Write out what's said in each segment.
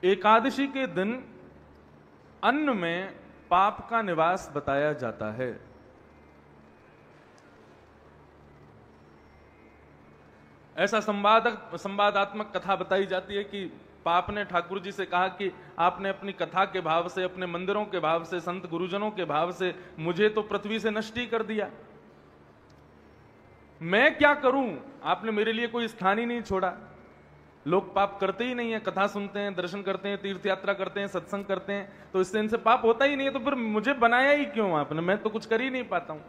एकादशी के दिन अन्न में पाप का निवास बताया जाता है। ऐसा संवादात्मक कथा बताई जाती है कि पाप ने ठाकुर जी से कहा कि आपने अपनी कथा के भाव से, अपने मंदिरों के भाव से, संत गुरुजनों के भाव से मुझे तो पृथ्वी से नष्ट ही कर दिया। मैं क्या करूं? आपने मेरे लिए कोई स्थान ही नहीं छोड़ा। लोग पाप करते ही नहीं है, कथा सुनते हैं, दर्शन करते हैं, तीर्थ यात्रा करते हैं, सत्संग करते हैं, तो इससे इनसे पाप होता ही नहीं है। तो फिर मुझे बनाया ही क्यों आपने? मैं तो कुछ कर ही नहीं पाता हूं।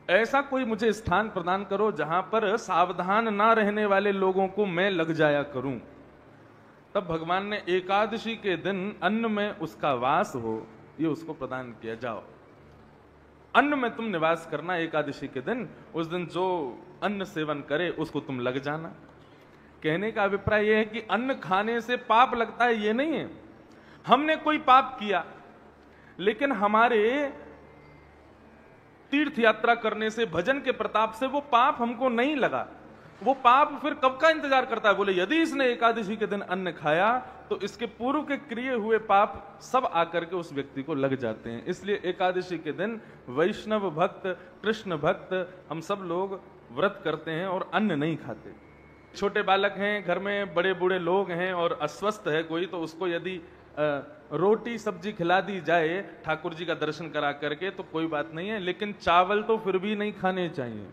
ऐसा कोई मुझे स्थान प्रदान करो जहां पर सावधान ना रहने वाले लोगों को मैं लग जाया करूं। तब भगवान ने एकादशी के दिन अन्न में उसका वास हो, ये उसको प्रदान किया। जाओ अन्न में तुम निवास करना एकादशी के दिन। उस दिन जो अन्न सेवन करे उसको तुम लग जाना। कहने का अभिप्राय यह है कि अन्न खाने से पाप लगता है, ये नहीं है। हमने कोई पाप किया लेकिन हमारे तीर्थ यात्रा करने से, भजन के प्रताप से वो पाप हमको नहीं लगा। वो पाप फिर कब का इंतजार करता है? बोले यदि इसने एकादशी के दिन अन्न खाया तो इसके पूर्व के किए हुए पाप सब आकर के उस व्यक्ति को लग जाते हैं। इसलिए एकादशी के दिन वैष्णव भक्त, कृष्ण भक्त, हम सब लोग व्रत करते हैं और अन्न नहीं खाते। छोटे बालक हैं घर में, बड़े बूढ़े लोग हैं और अस्वस्थ है कोई, तो उसको यदि रोटी सब्जी खिला दी जाए ठाकुर जी का दर्शन करा करके तो कोई बात नहीं है, लेकिन चावल तो फिर भी नहीं खाने चाहिए।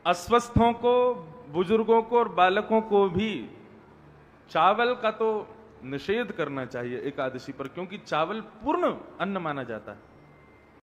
अस्वस्थों को, बुजुर्गों को और बालकों को भी चावल का तो निषेध करना चाहिए एकादशी पर, क्योंकि चावल पूर्ण अन्न माना जाता है।